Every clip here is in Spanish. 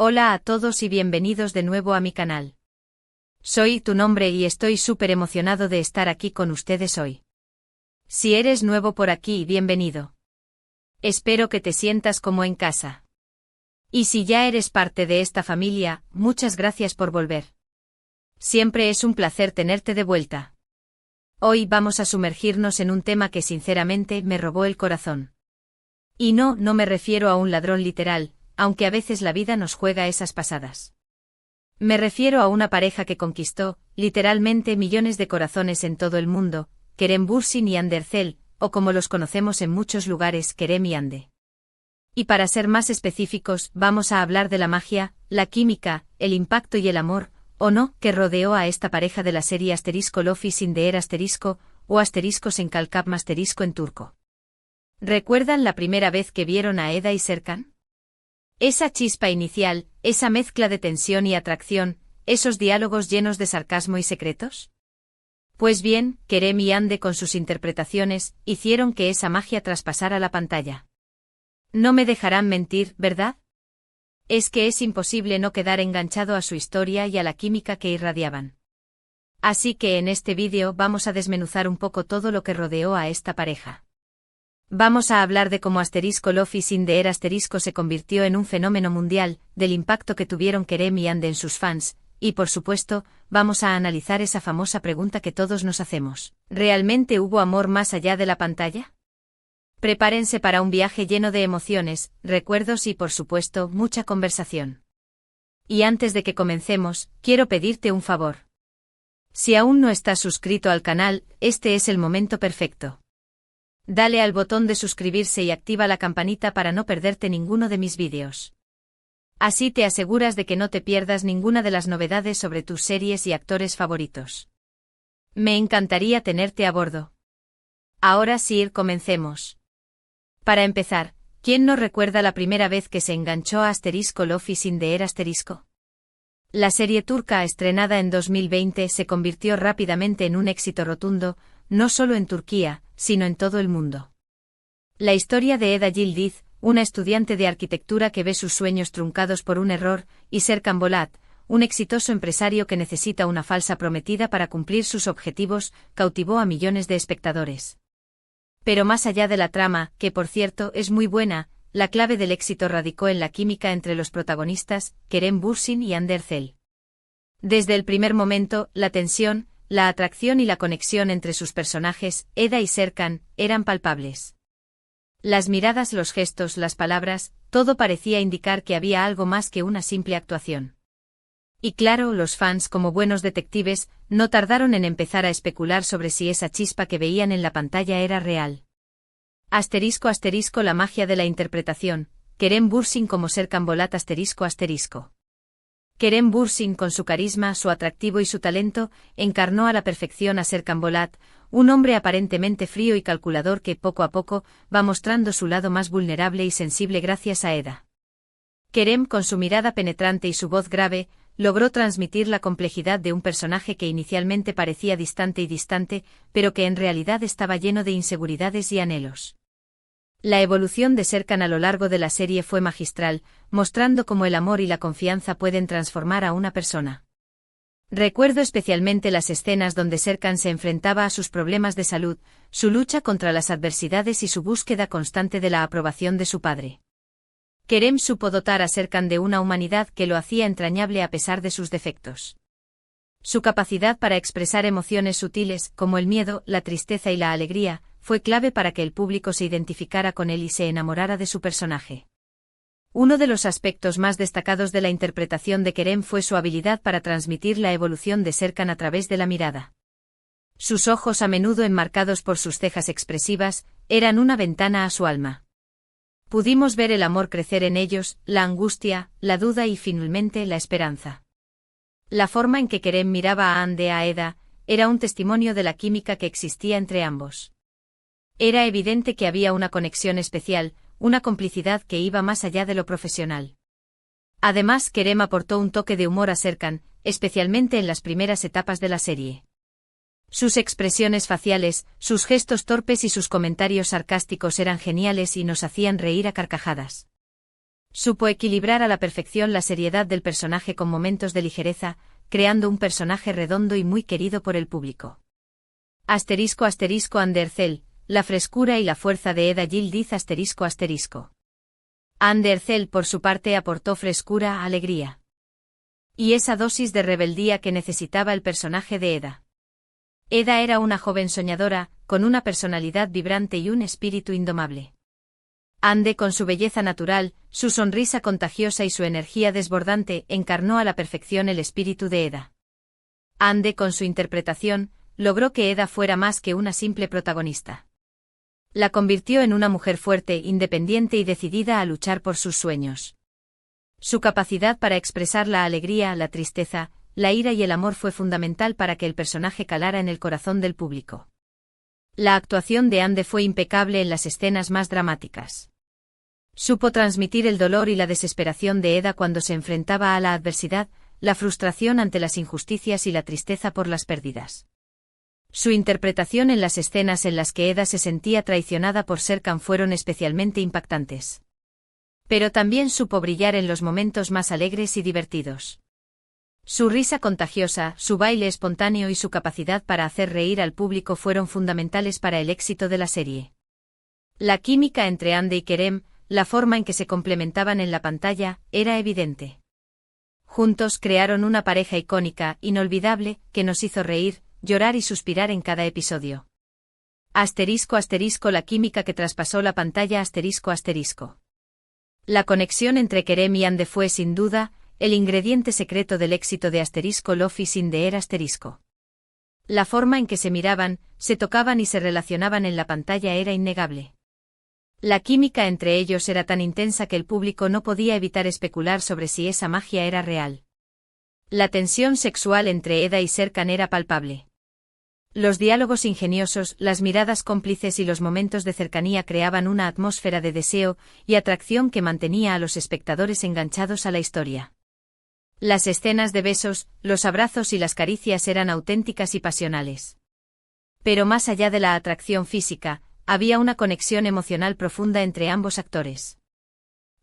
Hola a todos y bienvenidos de nuevo a mi canal. Soy tu nombre y estoy súper emocionado de estar aquí con ustedes hoy. Si eres nuevo por aquí, bienvenido. Espero que te sientas como en casa. Y si ya eres parte de esta familia, muchas gracias por volver. Siempre es un placer tenerte de vuelta. Hoy vamos a sumergirnos en un tema que sinceramente me robó el corazón. Y no me refiero a un ladrón literal, aunque a veces la vida nos juega esas pasadas. Me refiero a una pareja que conquistó, literalmente, millones de corazones en todo el mundo, Kerem Bürsin y Hande Erçel, o como los conocemos en muchos lugares, Kerem y Hande. Y para ser más específicos, vamos a hablar de la magia, la química, el impacto y el amor, o no, que rodeó a esta pareja de la serie *Love is in the air*, o asteriscos en Kalkap asterisco en turco. ¿Recuerdan la primera vez que vieron a Eda y Serkan? Esa chispa inicial, esa mezcla de tensión y atracción, esos diálogos llenos de sarcasmo y secretos. Pues bien, Kerem y Hande con sus interpretaciones, hicieron que esa magia traspasara la pantalla. No me dejarán mentir, ¿verdad? Es que es imposible no quedar enganchado a su historia y a la química que irradiaban. Así que en este vídeo vamos a desmenuzar un poco todo lo que rodeó a esta pareja. Vamos a hablar de cómo *Love is in the air* se convirtió en un fenómeno mundial, del impacto que tuvieron Kerem y Hande en sus fans, y por supuesto, vamos a analizar esa famosa pregunta que todos nos hacemos. ¿Realmente hubo amor más allá de la pantalla? Prepárense para un viaje lleno de emociones, recuerdos y por supuesto, mucha conversación. Y antes de que comencemos, quiero pedirte un favor. Si aún no estás suscrito al canal, este es el momento perfecto. Dale al botón de suscribirse y activa la campanita para no perderte ninguno de mis vídeos. Así te aseguras de que no te pierdas ninguna de las novedades sobre tus series y actores favoritos. Me encantaría tenerte a bordo. Ahora sí, comencemos. Para empezar, ¿quién no recuerda la primera vez que se enganchó a *Love is in the air*? La serie turca estrenada en 2020 se convirtió rápidamente en un éxito rotundo, no solo en Turquía, sino en todo el mundo. La historia de Eda Yildiz, una estudiante de arquitectura que ve sus sueños truncados por un error, y Serkan Bolat, un exitoso empresario que necesita una falsa prometida para cumplir sus objetivos, cautivó a millones de espectadores. Pero más allá de la trama, que por cierto es muy buena, la clave del éxito radicó en la química entre los protagonistas, Kerem Bürsin y Hande Erçel. Desde el primer momento, la tensión, la atracción y la conexión entre sus personajes, Eda y Serkan, eran palpables. Las miradas, los gestos, las palabras, todo parecía indicar que había algo más que una simple actuación. Y claro, los fans, como buenos detectives, no tardaron en empezar a especular sobre si esa chispa que veían en la pantalla era real. ** La magia de la interpretación, Kerem Bürsin como Serkan Bolat **. Kerem Bürsin, con su carisma, su atractivo y su talento, encarnó a la perfección a Serkan Bolat, un hombre aparentemente frío y calculador que poco a poco va mostrando su lado más vulnerable y sensible gracias a Eda. Kerem, con su mirada penetrante y su voz grave, logró transmitir la complejidad de un personaje que inicialmente parecía distante, pero que en realidad estaba lleno de inseguridades y anhelos. La evolución de Serkan a lo largo de la serie fue magistral, mostrando cómo el amor y la confianza pueden transformar a una persona. Recuerdo especialmente las escenas donde Serkan se enfrentaba a sus problemas de salud, su lucha contra las adversidades y su búsqueda constante de la aprobación de su padre. Kerem supo dotar a Serkan de una humanidad que lo hacía entrañable a pesar de sus defectos. Su capacidad para expresar emociones sutiles, como el miedo, la tristeza y la alegría, fue clave para que el público se identificara con él y se enamorara de su personaje. Uno de los aspectos más destacados de la interpretación de Kerem fue su habilidad para transmitir la evolución de Serkan a través de la mirada. Sus ojos, a menudo enmarcados por sus cejas expresivas, eran una ventana a su alma. Pudimos ver el amor crecer en ellos, la angustia, la duda y finalmente la esperanza. La forma en que Kerem miraba a Hande, a Eda, era un testimonio de la química que existía entre ambos. Era evidente que había una conexión especial, una complicidad que iba más allá de lo profesional. Además, Kerem aportó un toque de humor a Serkan, especialmente en las primeras etapas de la serie. Sus expresiones faciales, sus gestos torpes y sus comentarios sarcásticos eran geniales y nos hacían reír a carcajadas. Supo equilibrar a la perfección la seriedad del personaje con momentos de ligereza, creando un personaje redondo y muy querido por el público. Andercel, la frescura y la fuerza de Eda Yildiz ***. Andercel por su parte aportó frescura, alegría. Y esa dosis de rebeldía que necesitaba el personaje de Eda. Eda era una joven soñadora, con una personalidad vibrante y un espíritu indomable. Ande con su belleza natural, su sonrisa contagiosa y su energía desbordante encarnó a la perfección el espíritu de Eda. Ande con su interpretación, logró que Eda fuera más que una simple protagonista. La convirtió en una mujer fuerte, independiente y decidida a luchar por sus sueños. Su capacidad para expresar la alegría, la tristeza, la ira y el amor fue fundamental para que el personaje calara en el corazón del público. La actuación de Ande fue impecable en las escenas más dramáticas. Supo transmitir el dolor y la desesperación de Eda cuando se enfrentaba a la adversidad, la frustración ante las injusticias y la tristeza por las pérdidas. Su interpretación en las escenas en las que Eda se sentía traicionada por Serkan fueron especialmente impactantes. Pero también supo brillar en los momentos más alegres y divertidos. Su risa contagiosa, su baile espontáneo y su capacidad para hacer reír al público fueron fundamentales para el éxito de la serie. La química entre Ande y Kerem, la forma en que se complementaban en la pantalla, era evidente. Juntos crearon una pareja icónica, inolvidable, que nos hizo reír, llorar y suspirar en cada episodio. ***, la química que traspasó la pantalla ***. La conexión entre Kerem y Ande fue sin duda el ingrediente secreto del éxito de ***Love is in the air ***. La forma en que se miraban, se tocaban y se relacionaban en la pantalla era innegable. La química entre ellos era tan intensa que el público no podía evitar especular sobre si esa magia era real. La tensión sexual entre Eda y Serkan era palpable. Los diálogos ingeniosos, las miradas cómplices y los momentos de cercanía creaban una atmósfera de deseo y atracción que mantenía a los espectadores enganchados a la historia. Las escenas de besos, los abrazos y las caricias eran auténticas y pasionales. Pero más allá de la atracción física, había una conexión emocional profunda entre ambos actores.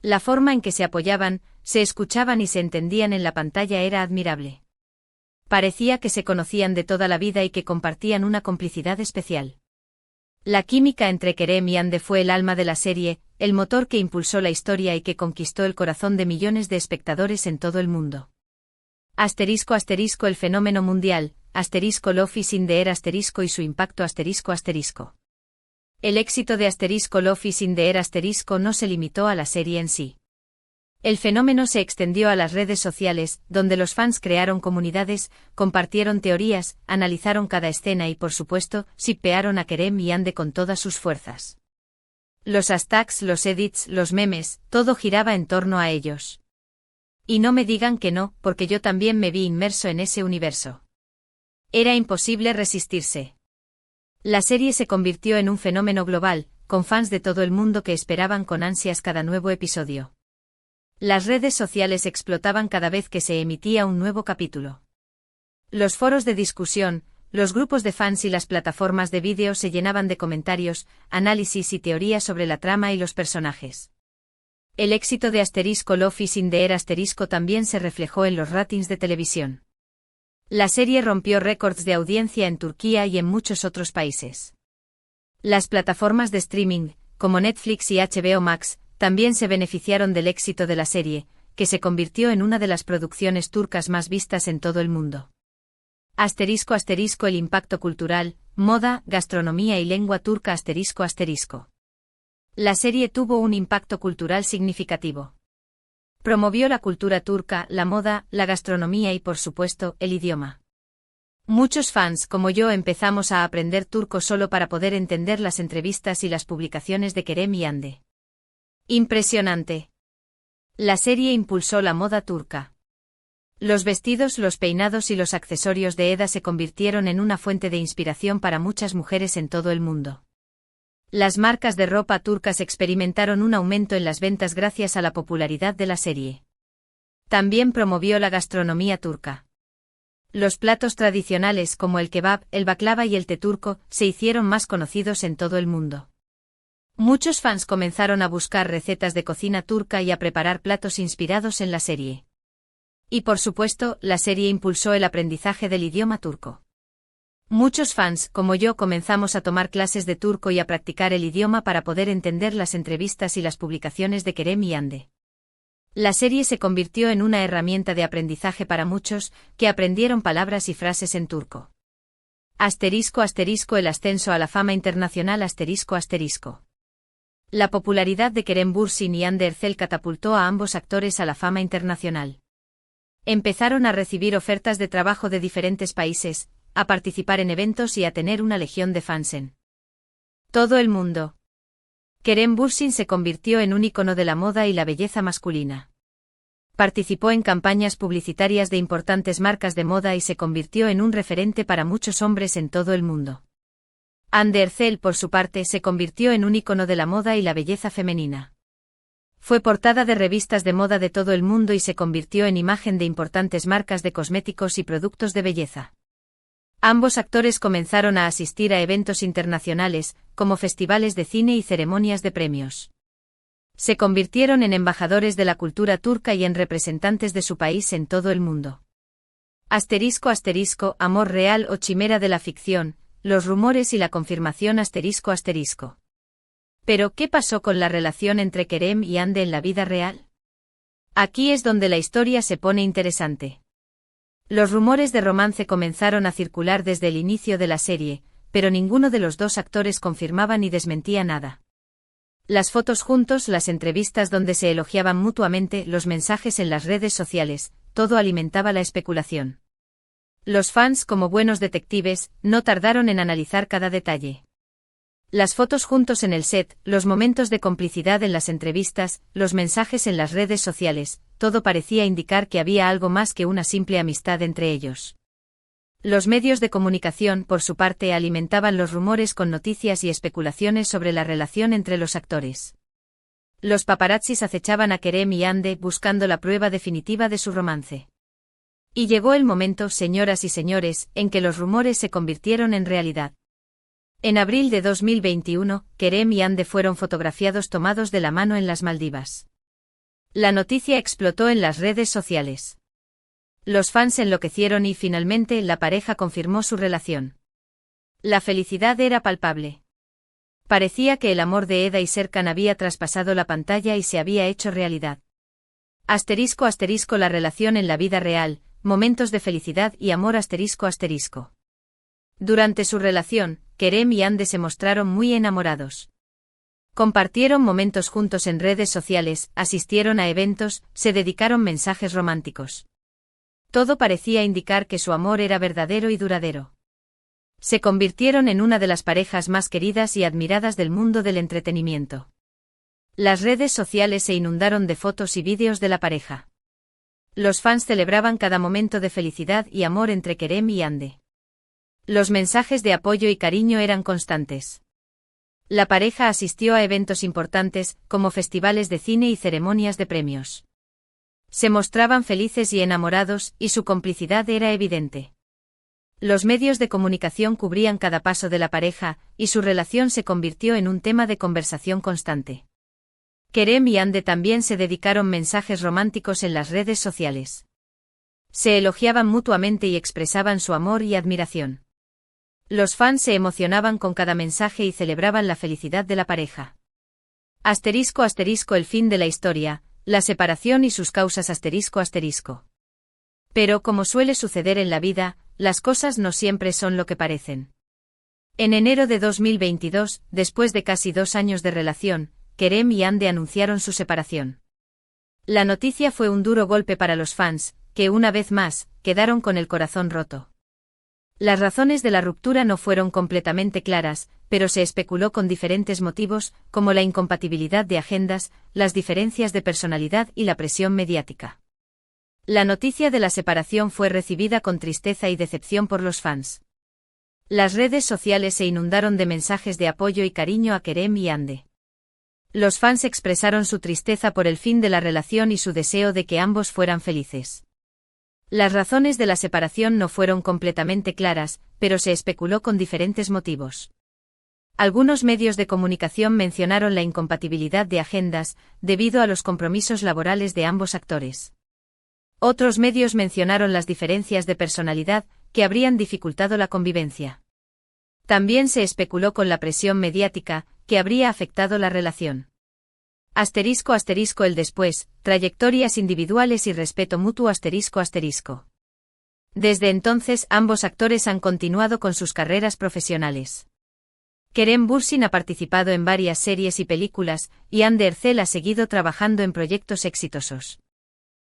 La forma en que se apoyaban, se escuchaban y se entendían en la pantalla era admirable. Parecía que se conocían de toda la vida y que compartían una complicidad especial. La química entre Kerem y Ande fue el alma de la serie, el motor que impulsó la historia y que conquistó el corazón de millones de espectadores en todo el mundo. ***, el fenómeno mundial, ***Love is in the air * y su impacto ***. El éxito de ***Love is in the air * no se limitó a la serie en sí. El fenómeno se extendió a las redes sociales, donde los fans crearon comunidades, compartieron teorías, analizaron cada escena y por supuesto, shippearon a Kerem y Ande con todas sus fuerzas. Los hashtags, los edits, los memes, todo giraba en torno a ellos. Y no me digan que no, porque yo también me vi inmerso en ese universo. Era imposible resistirse. La serie se convirtió en un fenómeno global, con fans de todo el mundo que esperaban con ansias cada nuevo episodio. Las redes sociales explotaban cada vez que se emitía un nuevo capítulo. Los foros de discusión, los grupos de fans y las plataformas de vídeo se llenaban de comentarios, análisis y teorías sobre la trama y los personajes. El éxito de ***Love is in the air * también se reflejó en los ratings de televisión. La serie rompió récords de audiencia en Turquía y en muchos otros países. Las plataformas de streaming, como Netflix y HBO Max, también se beneficiaron del éxito de la serie, que se convirtió en una de las producciones turcas más vistas en todo el mundo. ***, el impacto cultural, moda, gastronomía y lengua turca ***. La serie tuvo un impacto cultural significativo. Promovió la cultura turca, la moda, la gastronomía y por supuesto, el idioma. Muchos fans como yo empezamos a aprender turco solo para poder entender las entrevistas y las publicaciones de Kerem y Ande. Impresionante. La serie impulsó la moda turca. Los vestidos, los peinados y los accesorios de Eda se convirtieron en una fuente de inspiración para muchas mujeres en todo el mundo. Las marcas de ropa turcas experimentaron un aumento en las ventas gracias a la popularidad de la serie. También promovió la gastronomía turca. Los platos tradicionales como el kebab, el baklava y el té turco se hicieron más conocidos en todo el mundo. Muchos fans comenzaron a buscar recetas de cocina turca y a preparar platos inspirados en la serie. Y por supuesto, la serie impulsó el aprendizaje del idioma turco. Muchos fans, como yo, comenzamos a tomar clases de turco y a practicar el idioma para poder entender las entrevistas y las publicaciones de Kerem y Hande. La serie se convirtió en una herramienta de aprendizaje para muchos, que aprendieron palabras y frases en turco. *** El ascenso a la fama internacional ***. La popularidad de Kerem Bürsin y Hande Erçel catapultó a ambos actores a la fama internacional. Empezaron a recibir ofertas de trabajo de diferentes países, a participar en eventos y a tener una legión de fans en todo el mundo. Kerem Bürsin se convirtió en un ícono de la moda y la belleza masculina. Participó en campañas publicitarias de importantes marcas de moda y se convirtió en un referente para muchos hombres en todo el mundo. Hande Erçel, por su parte, se convirtió en un ícono de la moda y la belleza femenina. Fue portada de revistas de moda de todo el mundo y se convirtió en imagen de importantes marcas de cosméticos y productos de belleza. Ambos actores comenzaron a asistir a eventos internacionales, como festivales de cine y ceremonias de premios. Se convirtieron en embajadores de la cultura turca y en representantes de su país en todo el mundo. ***, amor real o chimera de la ficción, los rumores y la confirmación ***. Pero, ¿qué pasó con la relación entre Kerem y Hande en la vida real? Aquí es donde la historia se pone interesante. Los rumores de romance comenzaron a circular desde el inicio de la serie, pero ninguno de los dos actores confirmaba ni desmentía nada. Las fotos juntos, las entrevistas donde se elogiaban mutuamente, los mensajes en las redes sociales, todo alimentaba la especulación. Los fans, como buenos detectives, no tardaron en analizar cada detalle. Las fotos juntos en el set, los momentos de complicidad en las entrevistas, los mensajes en las redes sociales, todo parecía indicar que había algo más que una simple amistad entre ellos. Los medios de comunicación, por su parte, alimentaban los rumores con noticias y especulaciones sobre la relación entre los actores. Los paparazzis acechaban a Kerem y Hande buscando la prueba definitiva de su romance. Y llegó el momento, señoras y señores, en que los rumores se convirtieron en realidad. En abril de 2021, Kerem y Hande fueron fotografiados tomados de la mano en las Maldivas. La noticia explotó en las redes sociales. Los fans enloquecieron y finalmente la pareja confirmó su relación. La felicidad era palpable. Parecía que el amor de Eda y Serkan había traspasado la pantalla y se había hecho realidad. ***, la relación en la vida real, momentos de felicidad y amor ***. Durante su relación, Kerem y Hande se mostraron muy enamorados. Compartieron momentos juntos en redes sociales, asistieron a eventos, se dedicaron mensajes románticos. Todo parecía indicar que su amor era verdadero y duradero. Se convirtieron en una de las parejas más queridas y admiradas del mundo del entretenimiento. Las redes sociales se inundaron de fotos y vídeos de la pareja. Los fans celebraban cada momento de felicidad y amor entre Kerem y Hande. Los mensajes de apoyo y cariño eran constantes. La pareja asistió a eventos importantes, como festivales de cine y ceremonias de premios. Se mostraban felices y enamorados, y su complicidad era evidente. Los medios de comunicación cubrían cada paso de la pareja, y su relación se convirtió en un tema de conversación constante. Kerem y Hande también se dedicaron mensajes románticos en las redes sociales. Se elogiaban mutuamente y expresaban su amor y admiración. Los fans se emocionaban con cada mensaje y celebraban la felicidad de la pareja. ***, el fin de la historia, la separación y sus causas ***. Pero como suele suceder en la vida, las cosas no siempre son lo que parecen. En enero de 2022, después de casi 2 años de relación, Kerem y Hande anunciaron su separación. La noticia fue un duro golpe para los fans, que una vez más, quedaron con el corazón roto. Las razones de la ruptura no fueron completamente claras, pero se especuló con diferentes motivos, como la incompatibilidad de agendas, las diferencias de personalidad y la presión mediática. La noticia de la separación fue recibida con tristeza y decepción por los fans. Las redes sociales se inundaron de mensajes de apoyo y cariño a Kerem y Hande. Los fans expresaron su tristeza por el fin de la relación y su deseo de que ambos fueran felices. Las razones de la separación no fueron completamente claras, pero se especuló con diferentes motivos. Algunos medios de comunicación mencionaron la incompatibilidad de agendas, debido a los compromisos laborales de ambos actores. Otros medios mencionaron las diferencias de personalidad, que habrían dificultado la convivencia. También se especuló con la presión mediática, que habría afectado la relación. *** el después, trayectorias individuales y respeto mutuo ***. Desde entonces ambos actores han continuado con sus carreras profesionales. Kerem Bürsin ha participado en varias series y películas, y Hande Erçel ha seguido trabajando en proyectos exitosos.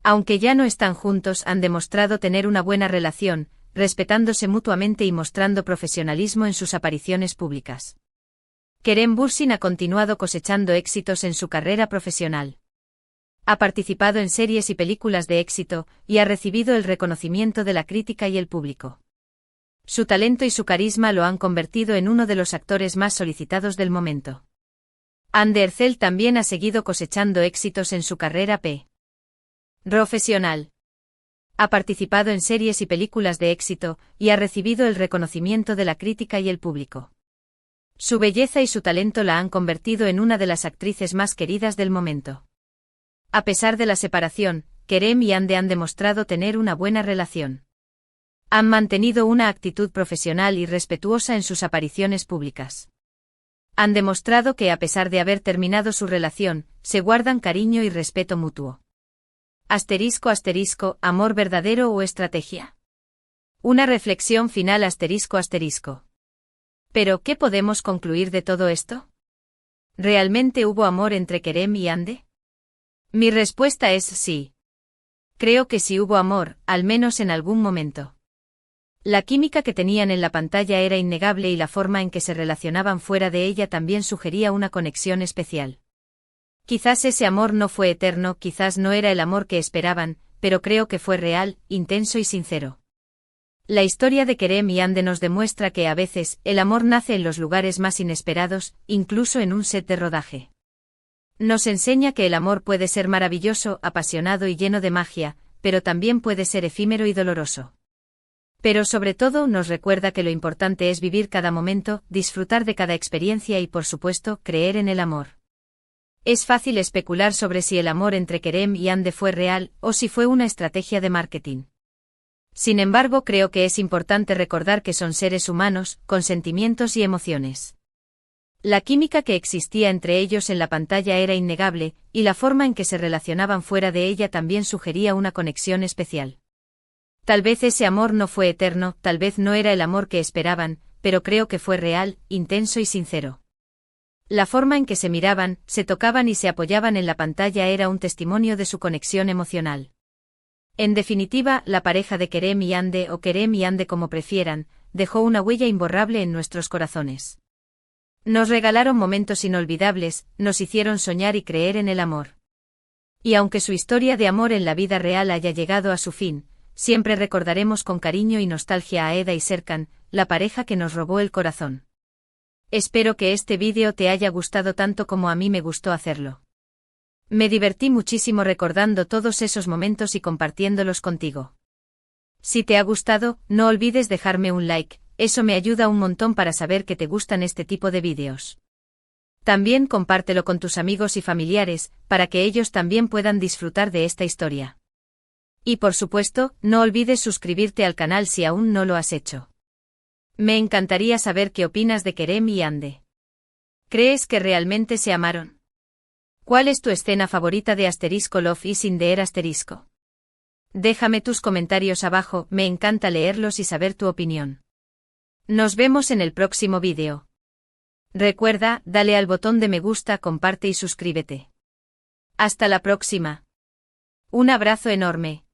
Aunque ya no están juntos, han demostrado tener una buena relación, respetándose mutuamente y mostrando profesionalismo en sus apariciones públicas. Kerem Bürsin ha continuado cosechando éxitos en su carrera profesional. Ha participado en series y películas de éxito, y ha recibido el reconocimiento de la crítica y el público. Su talento y su carisma lo han convertido en uno de los actores más solicitados del momento. Hande Erçel también ha seguido cosechando éxitos en su carrera profesional. Ha participado en series y películas de éxito, y ha recibido el reconocimiento de la crítica y el público. Su belleza y su talento la han convertido en una de las actrices más queridas del momento. A pesar de la separación, Kerem y Hande han demostrado tener una buena relación. Han mantenido una actitud profesional y respetuosa en sus apariciones públicas. Han demostrado que a pesar de haber terminado su relación, se guardan cariño y respeto mutuo. ***, amor verdadero o estrategia. Una reflexión final ***. Pero, ¿qué podemos concluir de todo esto? ¿Realmente hubo amor entre Kerem y Hande? Mi respuesta es sí. Creo que sí hubo amor, al menos en algún momento. La química que tenían en la pantalla era innegable y la forma en que se relacionaban fuera de ella también sugería una conexión especial. Quizás ese amor no fue eterno, quizás no era el amor que esperaban, pero creo que fue real, intenso y sincero. La historia de Kerem y Hande nos demuestra que a veces el amor nace en los lugares más inesperados, incluso en un set de rodaje. Nos enseña que el amor puede ser maravilloso, apasionado y lleno de magia, pero también puede ser efímero y doloroso. Pero sobre todo nos recuerda que lo importante es vivir cada momento, disfrutar de cada experiencia y por supuesto, creer en el amor. Es fácil especular sobre si el amor entre Kerem y Hande fue real, o si fue una estrategia de marketing. Sin embargo, creo que es importante recordar que son seres humanos, con sentimientos y emociones. La química que existía entre ellos en la pantalla era innegable, y la forma en que se relacionaban fuera de ella también sugería una conexión especial. Tal vez ese amor no fue eterno, tal vez no era el amor que esperaban, pero creo que fue real, intenso y sincero. La forma en que se miraban, se tocaban y se apoyaban en la pantalla era un testimonio de su conexión emocional. En definitiva, la pareja de Kerem y Hande, o Kerem y Hande como prefieran, dejó una huella imborrable en nuestros corazones. Nos regalaron momentos inolvidables, nos hicieron soñar y creer en el amor. Y aunque su historia de amor en la vida real haya llegado a su fin, siempre recordaremos con cariño y nostalgia a Eda y Serkan, la pareja que nos robó el corazón. Espero que este vídeo te haya gustado tanto como a mí me gustó hacerlo. Me divertí muchísimo recordando todos esos momentos y compartiéndolos contigo. Si te ha gustado, no olvides dejarme un like, eso me ayuda un montón para saber que te gustan este tipo de vídeos. También compártelo con tus amigos y familiares, para que ellos también puedan disfrutar de esta historia. Y por supuesto, no olvides suscribirte al canal si aún no lo has hecho. Me encantaría saber qué opinas de Kerem y Hande. ¿Crees que realmente se amaron? ¿Cuál es tu escena favorita de *Love is in the air *? Déjame tus comentarios abajo, me encanta leerlos y saber tu opinión. Nos vemos en el próximo vídeo. Recuerda, dale al botón de me gusta, comparte y suscríbete. Hasta la próxima. Un abrazo enorme.